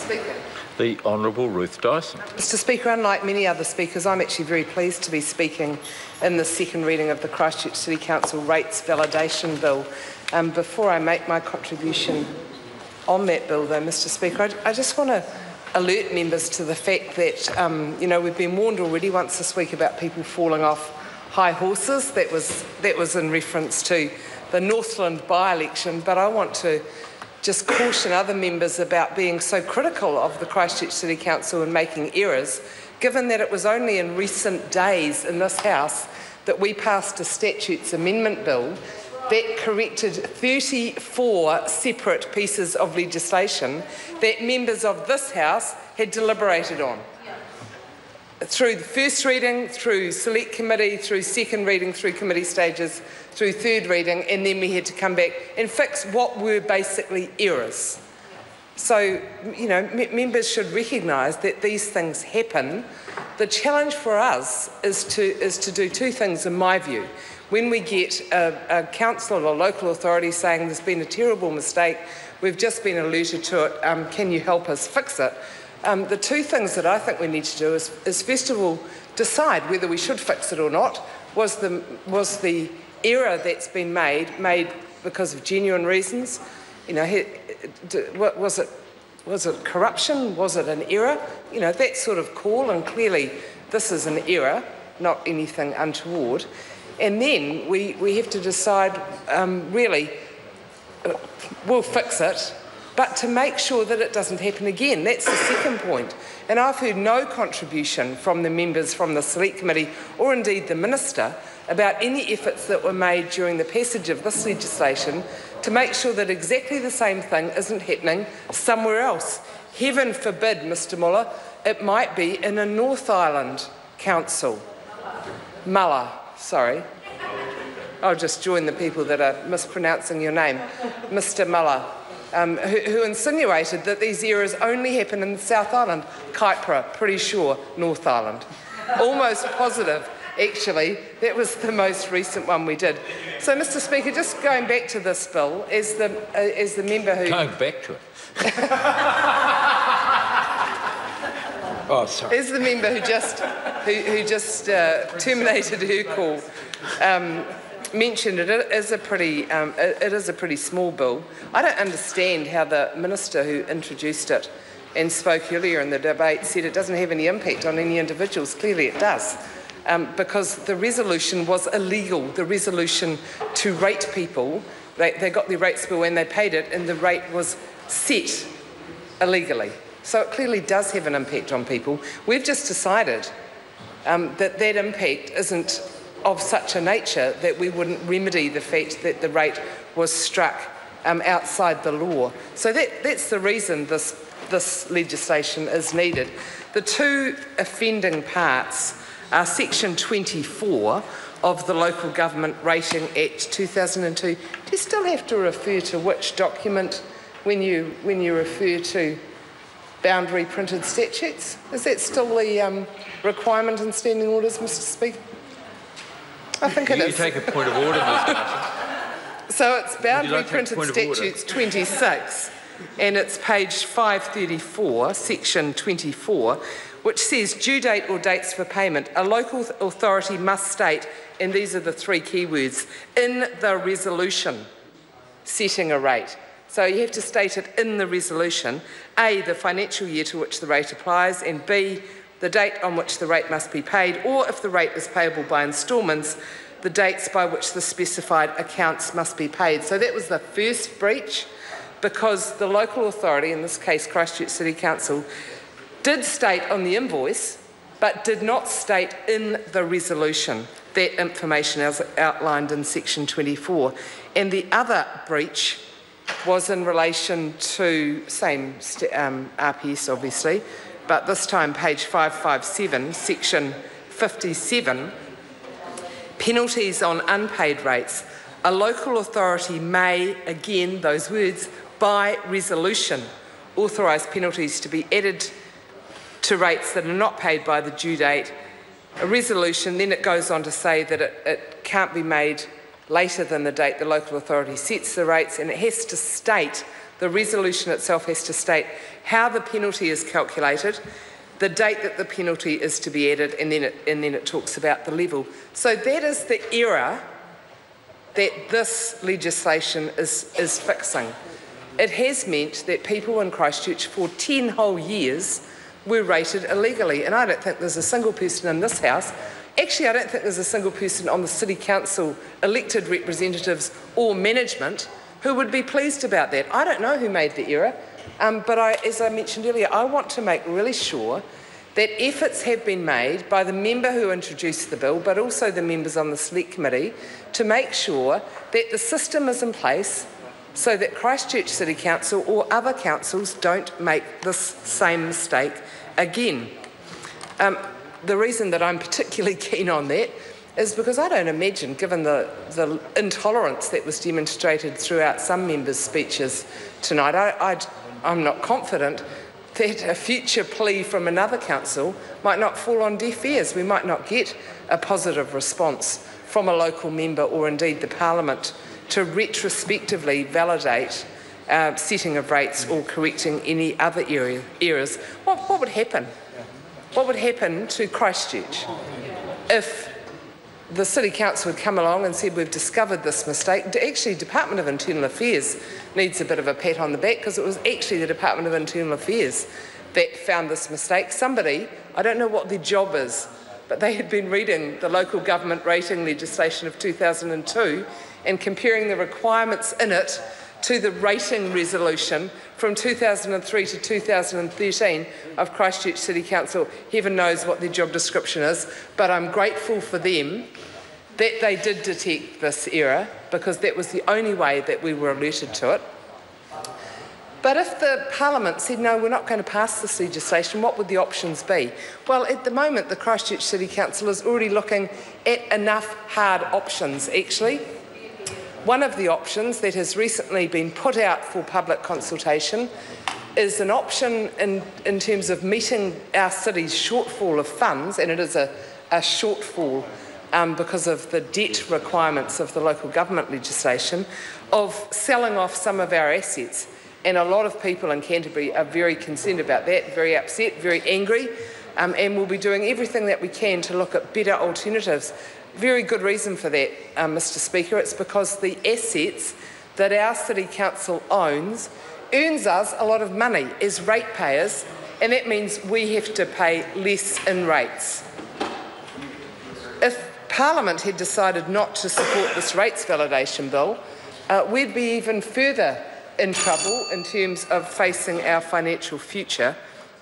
Speaker. The Honourable Ruth Dyson. Mr Speaker, unlike many other speakers, I'm actually very pleased to be speaking in the second reading of the Christchurch City Council Rates Validation Bill. Before I make my contribution on that bill, though, Mr Speaker, I just want to alert members to the fact that, we've been warned already once this week about people falling off high horses. That was in reference to the Northland by-election, but I want to just caution other members about being so critical of the Christchurch City Council and making errors, given that it was only in recent days in this House that we passed a statutes amendment bill that corrected 34 separate pieces of legislation that members of this House had deliberated on. Through the first reading, through select committee, through second reading, through committee stages, through third reading, and then we had to come back and fix what were basically errors. So, members should recognise that these things happen. The challenge for us is to do two things, in my view. When we get a council or local authority saying there's been a terrible mistake, we've just been alerted to it, can you help us fix it? The two things that I think we need to do is first of all, decide whether we should fix it or not. Was the error that's been made because of genuine reasons? Was it corruption? Was it an error? That sort of call, and clearly this is an error, not anything untoward. And then we have to decide, really, we'll fix it, but to make sure that it doesn't happen again. That's the second point. And I've heard no contribution from the members from the Select Committee or indeed the Minister about any efforts that were made during the passage of this legislation to make sure that exactly the same thing isn't happening somewhere else. Heaven forbid, Mr Muller, it might be in a North Island council. Muller, sorry. I'll just join the people that are mispronouncing your name. Mr Muller. Who insinuated that these errors only happen in the South Island. Kaipara, pretty sure, North Island. Almost positive, actually, that was the most recent one we did. So, Mr Speaker, just going back to this bill, as the member who... Going back to it? Oh, sorry. As the member who just terminated her call, mentioned it is a pretty small bill. I don't understand how the Minister who introduced it and spoke earlier in the debate said it doesn't have any impact on any individuals. Clearly it does, because the resolution was illegal. The resolution to rate people, they got their rates bill and they paid it, and the rate was set illegally. So it clearly does have an impact on people. We've just decided that impact isn't of such a nature that we wouldn't remedy the fact that the rate was struck outside the law. So that's the reason this legislation is needed. The two offending parts are Section 24 of the Local Government Rating Act 2002. Do you still have to refer to which document when you refer to boundary printed statutes? Is that still the requirement in standing orders, Mr Speaker? I think it is. You take a point of order, Ms. Carson. So it's Boundary Printed Statutes 26, and it's page 534, section 24, which says due date or dates for payment. A local authority must state, and these are the three keywords, in the resolution setting a rate. So you have to state it in the resolution. A, the financial year to which the rate applies, and B, the date on which the rate must be paid, or if the rate is payable by instalments, the dates by which the specified accounts must be paid. So that was the first breach, because the local authority, in this case Christchurch City Council, did state on the invoice, but did not state in the resolution that information as outlined in section 24. And the other breach was in relation to, same RPS obviously, but this time page 557, section 57, penalties on unpaid rates. A local authority may, again those words, by resolution authorise penalties to be added to rates that are not paid by the due date. A resolution, then it goes on to say that it can't be made later than the date the local authority sets the rates, and it has to state The resolution itself has to state how the penalty is calculated, the date that the penalty is to be added, and then it talks about the level. So that is the error that this legislation is fixing. It has meant that people in Christchurch for 10 whole years were rated illegally, and I don't think there's a single person in this House, actually I don't think there's a single person on the City Council, elected representatives or management, who would be pleased about that. I don't know who made the error, but as I mentioned earlier, I want to make really sure that efforts have been made by the member who introduced the bill, but also the members on the Select Committee, to make sure that the system is in place so that Christchurch City Council or other councils don't make this same mistake again. The reason that I'm particularly keen on that is because I don't imagine, given the intolerance that was demonstrated throughout some members' speeches tonight, I'm not confident that a future plea from another council might not fall on deaf ears. We might not get a positive response from a local member or indeed the Parliament to retrospectively validate setting of rates or correcting any other errors. What would happen? What would happen to Christchurch if the City Council had come along and said, we've discovered this mistake? Actually, Department of Internal Affairs needs a bit of a pat on the back, because it was actually the Department of Internal Affairs that found this mistake. Somebody, I don't know what their job is, but they had been reading the local government rating legislation of 2002 and comparing the requirements in it to the rating resolution from 2003 to 2013 of Christchurch City Council. Heaven knows what their job description is, but I'm grateful for them that they did detect this error, because that was the only way that we were alerted to it. But if the Parliament said, no, we're not going to pass this legislation, what would the options be? Well, at the moment, the Christchurch City Council is already looking at enough hard options, actually. One of the options that has recently been put out for public consultation is an option in terms of meeting our city's shortfall of funds, and it is a shortfall because of the debt requirements of the local government legislation, of selling off some of our assets. And a lot of people in Canterbury are very concerned about that, very upset, very angry, and we'll be doing everything that we can to look at better alternatives. Very good reason for that, Mr Speaker. It's because the assets that our City Council earns us a lot of money as ratepayers, and that means we have to pay less in rates. If Parliament had decided not to support this rates validation bill, we'd be even further in trouble in terms of facing our financial future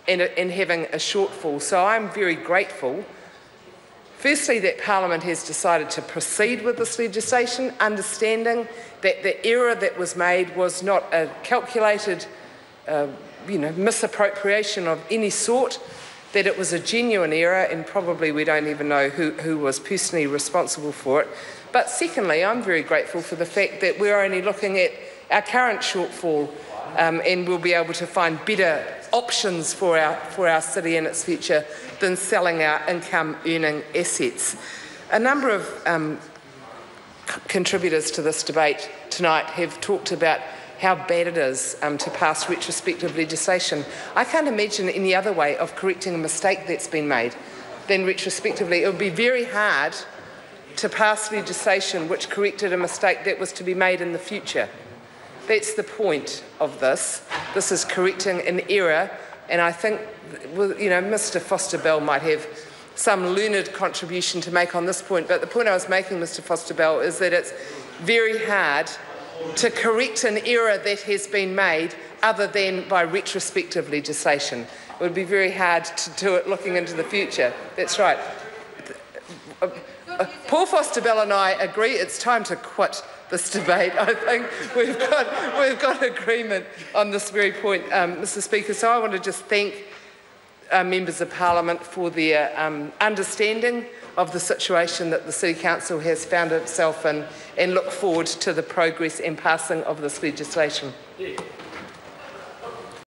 and having a shortfall. So I'm very grateful, firstly, that Parliament has decided to proceed with this legislation, understanding that the error that was made was not a calculated misappropriation of any sort, that it was a genuine error, and probably we don't even know who was personally responsible for it. But secondly, I'm very grateful for the fact that we're only looking at our current shortfall, and we'll be able to find better options for our city and its future than selling our income-earning assets. A number of contributors to this debate tonight have talked about how bad it is to pass retrospective legislation. I can't imagine any other way of correcting a mistake that's been made than retrospectively. It would be very hard to pass legislation which corrected a mistake that was to be made in the future. That's the point of this. This is correcting an error, and I think, Mr Foster-Bell might have some learned contribution to make on this point, but the point I was making, Mr Foster-Bell, is that it's very hard to correct an error that has been made other than by retrospective legislation. It would be very hard to do it looking into the future. That's right. Paul Foster-Bell and I agree it's time to quit this debate. I think we've got agreement on this very point, Mr Speaker. So I want to just thank members of Parliament for their understanding of the situation that the City Council has found itself in, and look forward to the progress and passing of this legislation.